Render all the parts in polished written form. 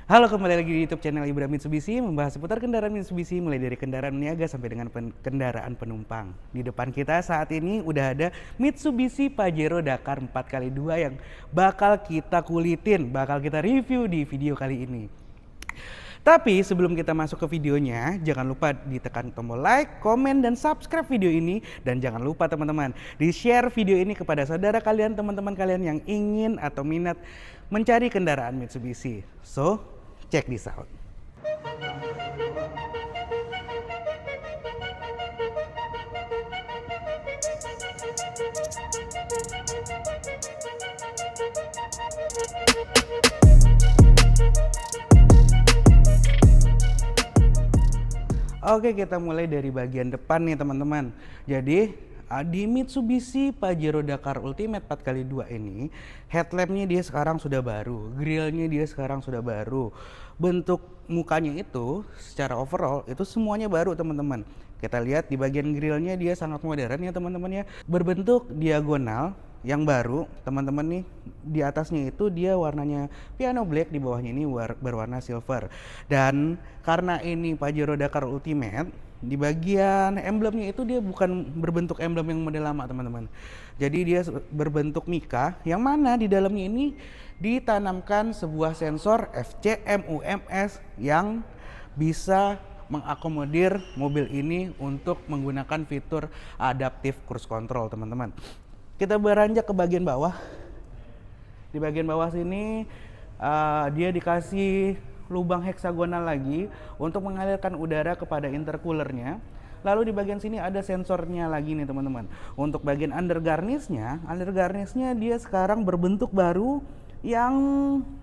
Halo, kembali lagi di YouTube channel Ibra Mitsubishi, membahas seputar kendaraan Mitsubishi mulai dari kendaraan niaga sampai dengan kendaraan penumpang. Di depan kita saat ini udah ada Mitsubishi Pajero Dakar 4x2 yang bakal kita kulitin, bakal kita review di video kali ini. Tapi sebelum kita masuk ke videonya, jangan lupa ditekan tombol like, komen, dan subscribe video ini. Dan jangan lupa teman-teman, di-share video ini kepada saudara kalian, teman-teman kalian yang ingin atau minat mencari kendaraan Mitsubishi. So, check this out. Oke, kita mulai dari bagian depan nih teman-teman. Jadi di Mitsubishi Pajero Dakar Ultimate 4x2 ini, headlampnya dia sekarang sudah baru, grillnya dia sekarang sudah baru, bentuk mukanya itu secara overall itu semuanya baru teman-teman. Kita lihat di bagian grillnya dia sangat modern ya teman-teman ya, berbentuk diagonal yang baru teman-teman nih. Di atasnya itu dia warnanya piano black, di bawahnya ini berwarna silver. Dan karena ini Pajero Dakar Ultimate, di bagian emblemnya itu dia bukan berbentuk emblem yang model lama teman-teman. Jadi dia berbentuk mica, yang mana di dalamnya ini ditanamkan sebuah sensor FCMUMS yang bisa mengakomodir mobil ini untuk menggunakan fitur adaptive cruise control teman-teman. Kita beranjak ke bagian bawah. Di bagian bawah sini dia dikasih lubang heksagonal lagi untuk mengalirkan udara kepada intercoolernya. Lalu di bagian sini ada sensornya lagi nih teman-teman. Untuk bagian under garnishnya dia sekarang berbentuk baru yang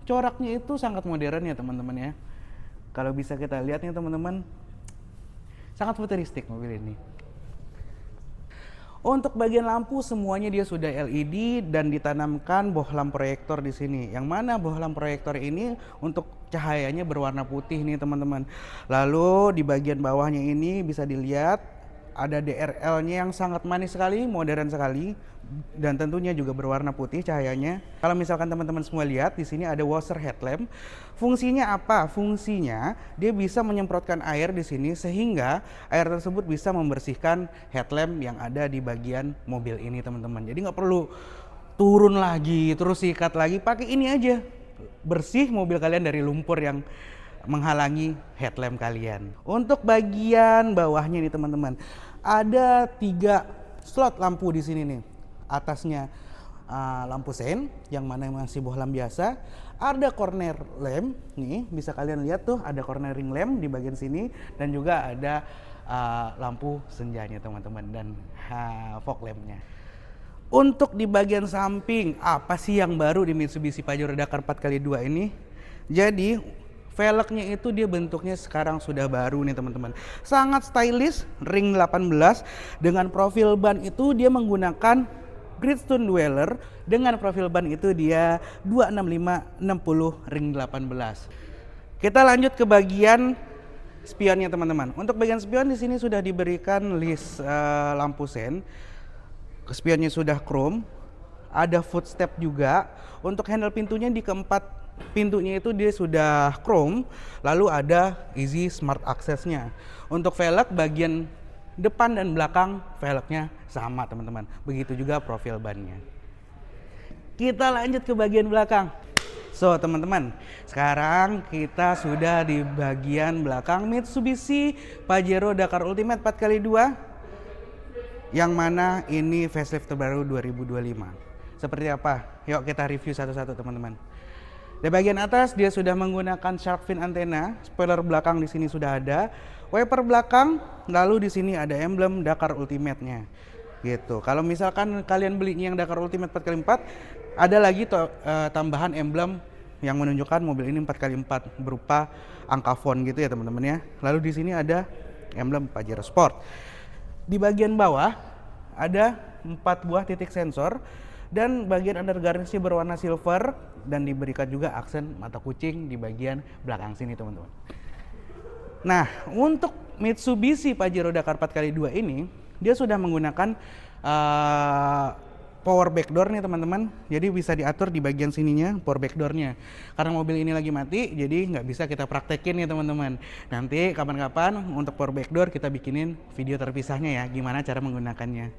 coraknya itu sangat modern ya teman-teman ya. Kalau bisa kita lihat nih teman-teman, sangat futuristik mobil ini. Untuk bagian lampu semuanya dia sudah LED dan ditanamkan bohlam proyektor di sini. Yang mana bohlam proyektor ini untuk cahayanya berwarna putih nih teman-teman. Lalu di bagian bawahnya ini bisa dilihat ada DRL-nya yang sangat manis sekali, modern sekali, dan tentunya juga berwarna putih cahayanya. Kalau misalkan teman-teman semua lihat di sini ada washer headlamp. Fungsinya apa? Fungsinya dia bisa menyemprotkan air di sini sehingga air tersebut bisa membersihkan headlamp yang ada di bagian mobil ini teman-teman. Jadi nggak perlu turun lagi terus sikat lagi, pakai ini aja, bersih mobil kalian dari lumpur yang menghalangi headlamp kalian. Untuk bagian bawahnya nih teman-teman, ada 3 slot lampu di sini nih. Atasnya lampu sein yang mana masih bohlam biasa. Ada corner lamp nih, bisa kalian lihat tuh ada cornering lamp di bagian sini, dan juga ada lampu senjanya teman-teman, dan fog lampnya. Untuk di bagian samping, apa sih yang baru di Mitsubishi Pajero Dakar 4x2 ini? Jadi velgnya itu dia bentuknya sekarang sudah baru nih teman-teman. Sangat stylish, ring 18 dengan profil ban itu dia menggunakan Gridstone Dweller, dengan profil ban itu dia 265/60 ring 18. Kita lanjut ke bagian spionnya teman-teman. Untuk bagian spion di sini sudah diberikan list lampu sen. Spionnya sudah chrome, ada footstep juga. Untuk handle pintunya di keempat pintunya itu dia sudah chrome, lalu ada easy smart access-nya. Untuk velg bagian depan dan belakang velgnya sama teman-teman. Begitu juga profil bannya. Kita lanjut ke bagian belakang. So teman-teman, sekarang kita sudah di bagian belakang Mitsubishi Pajero Dakar Ultimate 4x2, yang mana ini facelift terbaru 2025. Seperti apa? Yuk kita review satu-satu teman-teman. Di bagian atas dia sudah menggunakan shark fin antena, spoiler belakang di sini sudah ada, wiper belakang, lalu di sini ada emblem Dakar Ultimate-nya. Gitu. Kalau misalkan kalian belinya yang Dakar Ultimate 4x4, ada lagi tambahan emblem yang menunjukkan mobil ini 4x4 berupa angka font gitu ya teman-teman ya. Lalu di sini ada emblem Pajero Sport. Di bagian bawah ada 4 buah titik sensor, dan bagian under garnishnya berwarna silver, dan diberikan juga aksen mata kucing di bagian belakang sini teman-teman. Nah, untuk Mitsubishi Pajero Dakar 4x2 ini dia sudah menggunakan power backdoor nih teman-teman, jadi bisa diatur di bagian sininya power backdoornya. Karena mobil ini lagi mati, jadi nggak bisa kita praktekin nih teman-teman. Nanti kapan-kapan untuk power backdoor kita bikinin video terpisahnya ya, gimana cara menggunakannya.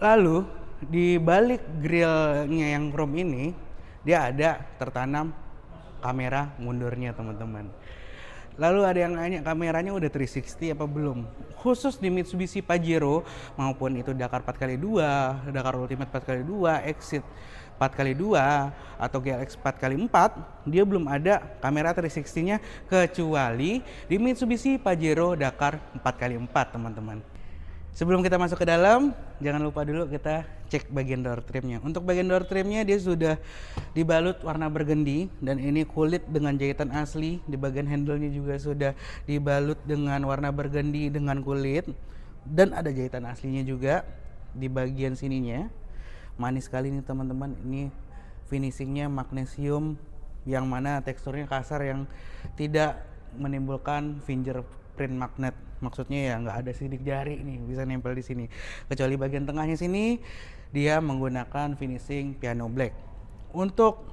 Lalu di balik grillnya yang chrome ini, dia ada tertanam kamera mundurnya teman-teman. Lalu ada yang nanya kameranya udah 360 apa belum? Khusus di Mitsubishi Pajero maupun itu Dakar 4x2, Dakar Ultimate 4x2, Exit 4x2 atau GLX 4x4, dia belum ada kamera 360-nya kecuali di Mitsubishi Pajero Dakar 4x4 teman-teman. Sebelum kita masuk ke dalam, jangan lupa dulu kita cek bagian door trimnya. Untuk bagian door trimnya dia sudah dibalut warna burgundy dan ini kulit dengan jahitan asli. Di bagian handle-nya juga sudah dibalut dengan warna burgundy dengan kulit dan ada jahitan aslinya juga di bagian sininya. Manis sekali nih teman-teman. Ini finishingnya magnesium yang mana teksturnya kasar yang tidak menimbulkan fingerprint magnet. Maksudnya ya nggak ada sidik jari nih bisa nempel di sini. Kecuali bagian tengahnya sini dia menggunakan finishing piano black. Untuk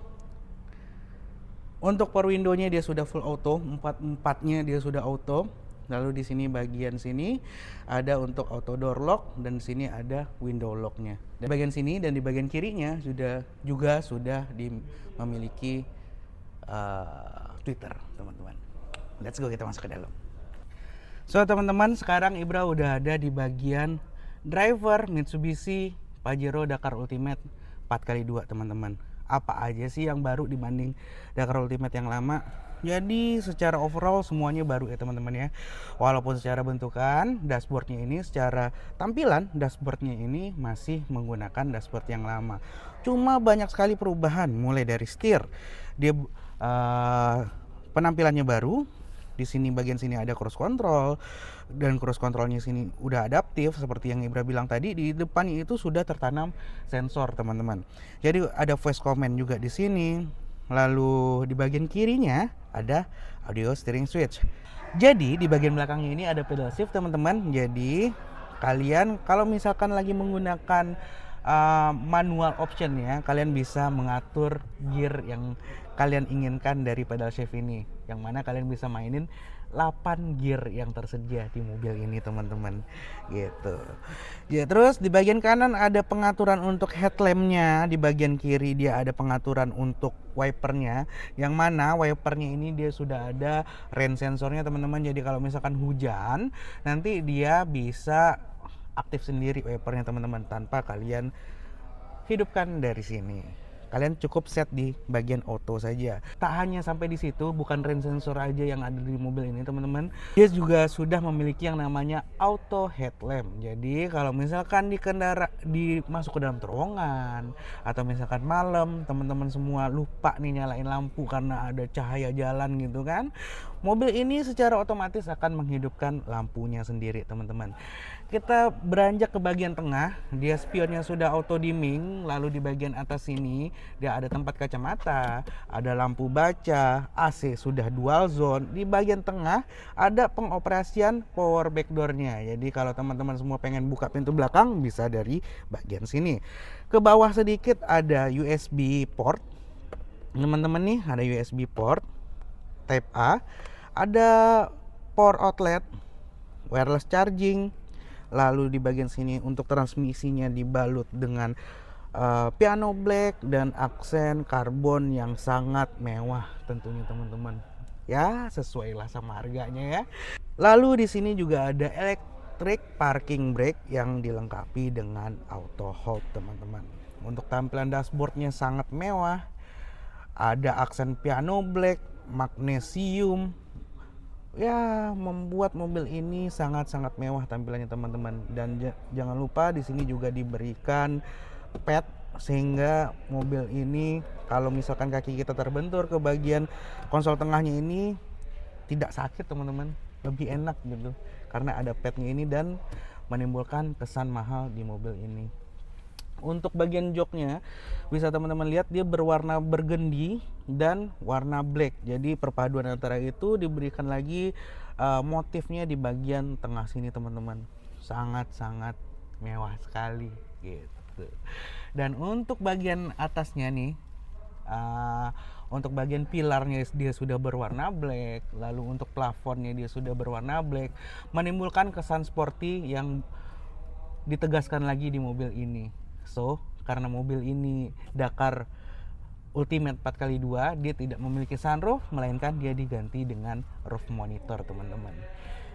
power window-nya dia sudah full auto, empatnya dia sudah auto. Lalu di sini bagian sini ada untuk auto door lock dan di sini ada window lock-nya. Dan bagian sini dan di bagian kirinya juga sudah memiliki Twitter, teman-teman. Let's go, kita masuk ke dalam. So teman-teman, sekarang Ibra udah ada di bagian driver Mitsubishi Pajero Dakar Ultimate 4x2 teman-teman. Apa aja sih yang baru dibanding Dakar Ultimate yang lama? Jadi secara overall semuanya baru ya teman-teman ya. Walaupun secara bentukan dashboardnya ini, secara tampilan dashboardnya ini masih menggunakan dashboard yang lama. Cuma banyak sekali perubahan, mulai dari setir, dia penampilannya baru. Di sini bagian sini ada cruise control dan cruise controlnya sini udah adaptif seperti yang Ibra bilang tadi. Di depannya itu sudah tertanam sensor teman-teman. Jadi ada voice command juga di sini. Lalu di bagian kirinya ada audio steering switch. Jadi di bagian belakangnya ini ada pedal shift teman-teman. Jadi kalian kalau misalkan lagi menggunakan manual option ya, kalian bisa mengatur gear yang kalian inginkan dari pedal shift ini, yang mana kalian bisa mainin 8 gear yang tersedia di mobil ini teman-teman gitu ya. Terus di bagian kanan ada pengaturan untuk headlampnya, di bagian kiri dia ada pengaturan untuk wipernya, yang mana wipernya ini dia sudah ada rain sensornya teman-teman. Jadi kalau misalkan hujan nanti dia bisa aktif sendiri wipernya teman-teman tanpa kalian hidupkan dari sini. Kalian cukup set di bagian auto saja. Tak hanya sampai di situ, bukan rain sensor aja yang ada di mobil ini teman-teman. Dia juga sudah memiliki yang namanya auto headlamp. Jadi kalau misalkan masuk ke dalam terowongan atau misalkan malam teman-teman semua lupa nih nyalain lampu karena ada cahaya jalan gitu kan, mobil ini secara otomatis akan menghidupkan lampunya sendiri teman-teman. Kita beranjak ke bagian tengah, dia spionnya sudah auto dimming. Lalu di bagian atas sini dia ada tempat kacamata, ada lampu baca, AC sudah dual zone. Di bagian tengah ada pengoperasian power backdoor-nya. Jadi kalau teman-teman semua pengen buka pintu belakang bisa dari bagian sini. Ke bawah sedikit ada USB port. Teman-teman nih ada USB port Type A, ada power outlet, wireless charging. Lalu di bagian sini untuk transmisinya dibalut dengan piano black dan aksen karbon yang sangat mewah tentunya teman-teman. Ya, sesuai lah sama harganya ya. Lalu di sini juga ada electric parking brake yang dilengkapi dengan auto hold teman-teman. Untuk tampilan dashboardnya sangat mewah. Ada aksen piano black, magnesium. Ya, membuat mobil ini sangat-sangat mewah tampilannya teman-teman. Dan jangan lupa di sini juga diberikan pad sehingga mobil ini kalau misalkan kaki kita terbentur ke bagian konsol tengahnya ini tidak sakit teman-teman, lebih enak gitu karena ada padnya ini dan menimbulkan kesan mahal di mobil ini. Untuk bagian joknya bisa teman-teman lihat dia berwarna burgundy dan warna black. Jadi perpaduan antara itu diberikan lagi motifnya di bagian tengah sini teman-teman. Sangat-sangat mewah sekali gitu. gitu. Dan untuk bagian atasnya nih, untuk bagian pilarnya dia sudah berwarna black, lalu untuk plafonnya dia sudah berwarna black, menimbulkan kesan sporty yang ditegaskan lagi di mobil ini. So, karena mobil ini Dakar Ultimate 4x2, dia tidak memiliki sunroof, melainkan dia diganti dengan roof monitor, teman-teman.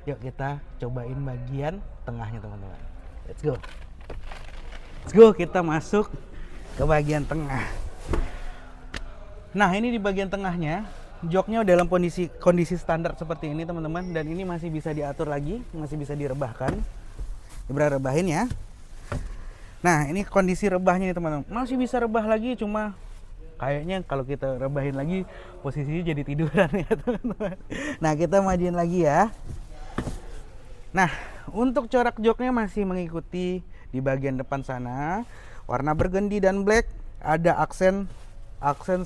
Yuk kita cobain bagian tengahnya, teman-teman. Let's go. Let's go, kita masuk ke bagian tengah. Nah, ini di bagian tengahnya, joknya dalam kondisi standar seperti ini, teman-teman. Dan ini masih bisa diatur lagi, masih bisa direbahkan. Ibra rebahin ya. Nah, ini kondisi rebahnya nih, teman-teman. Masih bisa rebah lagi, cuma kayaknya kalau kita rebahin lagi posisinya jadi tiduran ya, teman-teman. Nah, kita majuin lagi ya. Nah, untuk corak joknya masih mengikuti di bagian depan sana, warna burgundy dan black, ada aksen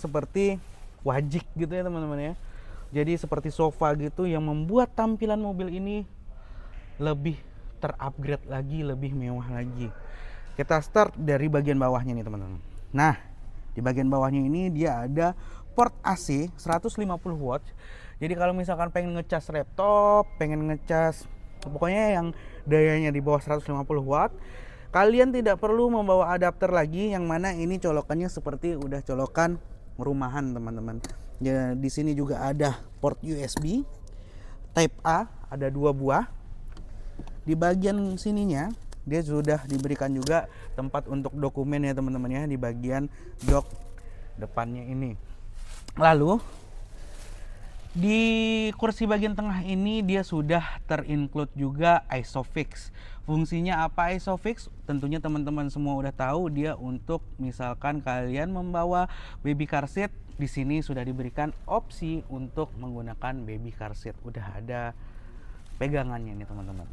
seperti wajik gitu ya, teman-teman ya. Jadi seperti sofa gitu yang membuat tampilan mobil ini lebih terupgrade lagi, lebih mewah lagi. Kita start dari bagian bawahnya nih, teman-teman. Nah, di bagian bawahnya ini dia ada port AC 150 watt. Jadi kalau misalkan pengen ngecas laptop, pengen ngecas pokoknya yang dayanya di bawah 150 watt, kalian tidak perlu membawa adapter lagi, yang mana ini colokannya seperti udah colokan rumahan, teman-teman. Ya, di sini juga ada port USB Type A, ada 2 buah. Di bagian sininya dia sudah diberikan juga tempat untuk dokumen ya, teman-teman ya, di bagian jok depannya ini. Lalu di kursi bagian tengah ini dia sudah terinclude juga ISOFIX. Fungsinya apa ISOFIX? Tentunya teman-teman semua udah tahu, dia untuk misalkan kalian membawa baby car seat, di sini sudah diberikan opsi untuk menggunakan baby car seat. Udah ada pegangannya nih, teman-teman.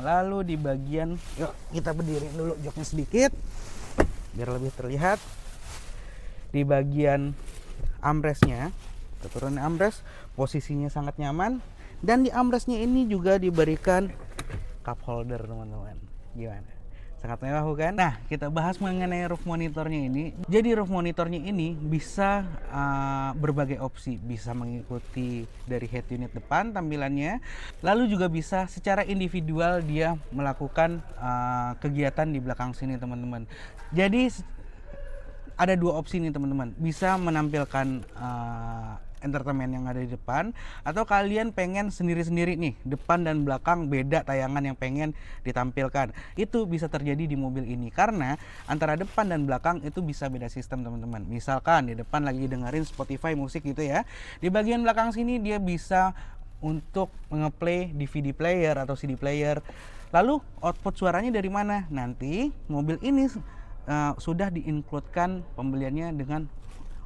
Lalu di bagian, yuk kita berdiriin dulu joknya sedikit biar lebih terlihat. Di bagian armrestnya, kita turunin armrest, posisinya sangat nyaman. Dan di armrestnya ini juga diberikan cup holder, teman-teman. Gimana? Sangat mewah bukan? Nah, kita bahas mengenai roof monitornya ini. Jadi roof monitornya ini bisa berbagai opsi, bisa mengikuti dari head unit depan tampilannya, lalu juga bisa secara individual dia melakukan kegiatan di belakang sini, teman-teman. Jadi ada 2 opsi nih, teman-teman. Bisa menampilkan entertainment yang ada di depan, atau kalian pengen sendiri-sendiri nih, depan dan belakang beda tayangan yang pengen ditampilkan. Itu bisa terjadi di mobil ini karena antara depan dan belakang itu bisa beda sistem, teman-teman. Misalkan di depan lagi dengerin Spotify musik gitu ya, di bagian belakang sini dia bisa untuk ngeplay DVD player atau CD player. Lalu output suaranya dari mana? Nanti mobil ini sudah diincludekan pembeliannya dengan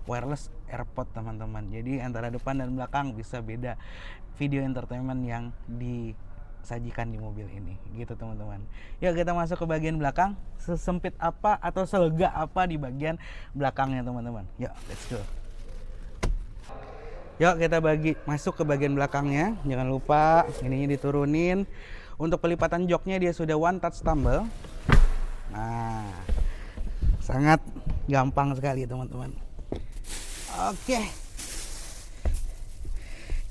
wireless AirPod, teman-teman. Jadi antara depan dan belakang bisa beda video entertainment yang disajikan di mobil ini, gitu, teman-teman. Yuk kita masuk ke bagian belakang. Sesempit apa atau selega apa di bagian belakangnya, teman-teman. Yuk, let's go. Yuk kita masuk ke bagian belakangnya. Jangan lupa ininya diturunin. Untuk pelipatan joknya dia sudah one touch tumble. Nah, sangat gampang sekali, teman-teman. Oke,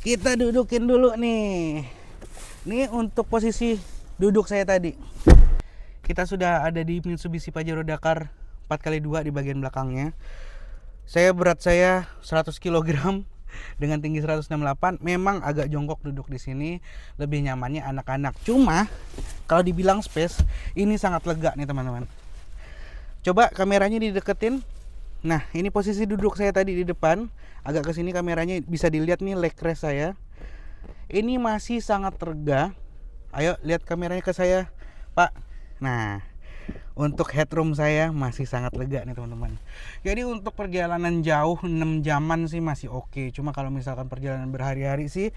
kita dudukin dulu nih. Ini untuk posisi duduk saya tadi. Kita sudah ada di Mitsubishi Pajero Dakar 4x2 di bagian belakangnya. Berat saya 100 kg dengan tinggi 168. Memang agak jongkok duduk di sini, lebih nyamannya anak-anak. Cuma kalau dibilang space, ini sangat lega nih, teman-teman. Coba kameranya dideketin. Nah, ini posisi duduk saya tadi di depan. Agak ke sini kameranya bisa dilihat nih leg rest saya. Ini masih sangat lega. Ayo lihat kameranya ke saya, Pak. Nah, untuk headroom saya masih sangat lega nih, teman-teman. Jadi untuk perjalanan jauh 6 jaman sih masih oke. Cuma kalau misalkan perjalanan berhari-hari sih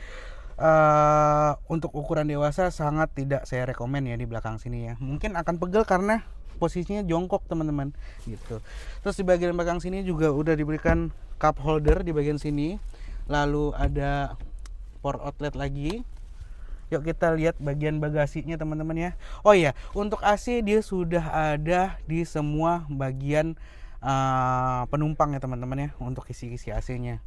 untuk ukuran dewasa sangat tidak saya rekomen ya di belakang sini ya. Mungkin akan pegel karena posisinya jongkok, teman-teman, gitu. Terus di bagian belakang sini juga udah diberikan cup holder di bagian sini. Lalu ada port outlet lagi. Yuk kita lihat bagian bagasinya teman-teman ya. Oh iya, untuk AC dia sudah ada di semua bagian penumpang ya teman-teman ya, untuk isi-isi AC-nya.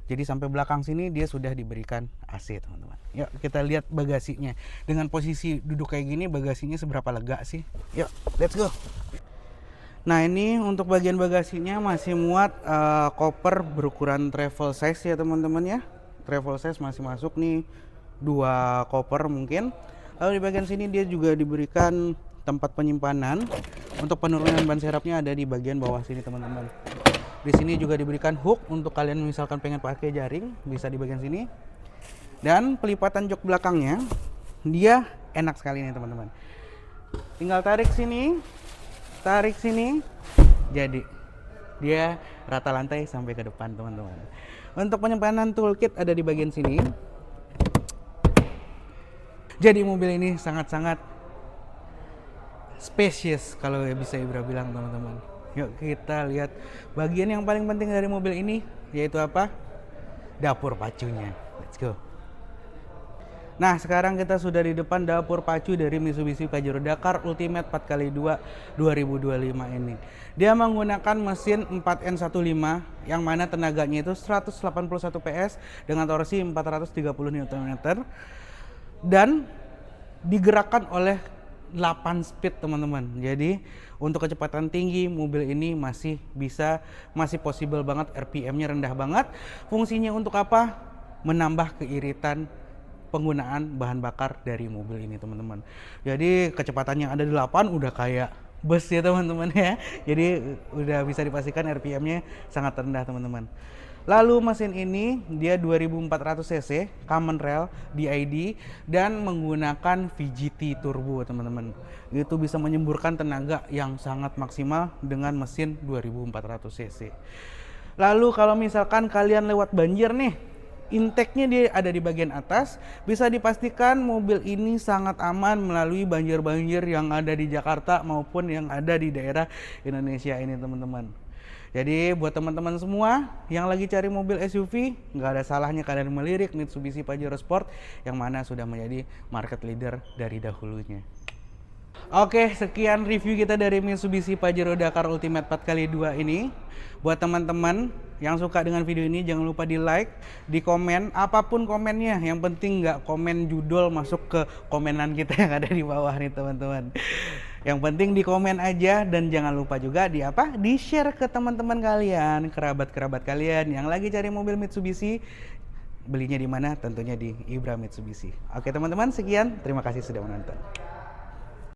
Jadi sampai belakang sini dia sudah diberikan AC teman-teman. Yuk kita lihat bagasinya. Dengan posisi duduk kayak gini, bagasinya seberapa lega sih? Yuk, let's go. Nah ini untuk bagian bagasinya masih muat koper berukuran travel size ya teman-teman ya. Travel size masih masuk nih 2 koper mungkin. Lalu di bagian sini dia juga diberikan tempat penyimpanan. Untuk penurunan ban serepnya ada di bagian bawah sini teman-teman. Di sini juga diberikan hook untuk kalian misalkan pengen pakai jaring, bisa di bagian sini. Dan pelipatan jok belakangnya dia enak sekali nih teman-teman. Tinggal tarik sini, jadi dia rata lantai sampai ke depan teman-teman. Untuk penyimpanan toolkit ada di bagian sini. Jadi mobil ini sangat-sangat spacious kalau bisa Ibra bilang teman-teman. Yuk kita lihat bagian yang paling penting dari mobil ini, yaitu apa? Dapur pacunya. Let's go. Nah sekarang kita sudah di depan dapur pacu dari Mitsubishi Pajero Dakar Ultimate 4x2 2025 ini. Dia menggunakan mesin 4N15 yang mana tenaganya itu 181 PS dengan torsi 430 Nm dan digerakkan oleh 8 speed teman-teman. Jadi untuk kecepatan tinggi mobil ini masih possible banget, RPM-nya rendah banget. Fungsinya untuk apa? Menambah keiritan penggunaan bahan bakar dari mobil ini teman-teman. Jadi kecepatan yang ada di 8 udah kayak bus ya teman-teman ya. Jadi udah bisa dipastikan RPM-nya sangat rendah teman-teman. Lalu mesin ini dia 2400 cc, common rail, DID dan menggunakan VGT turbo teman-teman. Itu bisa menyemburkan tenaga yang sangat maksimal dengan mesin 2400 cc. Lalu kalau misalkan kalian lewat banjir nih, intake-nya dia ada di bagian atas, bisa dipastikan mobil ini sangat aman melalui banjir-banjir yang ada di Jakarta maupun yang ada di daerah Indonesia ini teman-teman. Jadi buat teman-teman semua yang lagi cari mobil SUV, nggak ada salahnya kalian melirik Mitsubishi Pajero Sport yang mana sudah menjadi market leader dari dahulunya. Oke, sekian review kita dari Mitsubishi Pajero Dakar Ultimate 4x2 ini. Buat teman-teman yang suka dengan video ini, jangan lupa di like, di komen, apapun komennya. Yang penting nggak komen judul masuk ke komenan kita yang ada di bawah nih teman-teman. Yang penting di komen aja dan jangan lupa juga di share ke teman-teman kalian, kerabat-kerabat kalian yang lagi cari mobil Mitsubishi. Belinya di mana? Tentunya di Ibra Mitsubishi. Oke teman-teman, sekian. Terima kasih sudah menonton.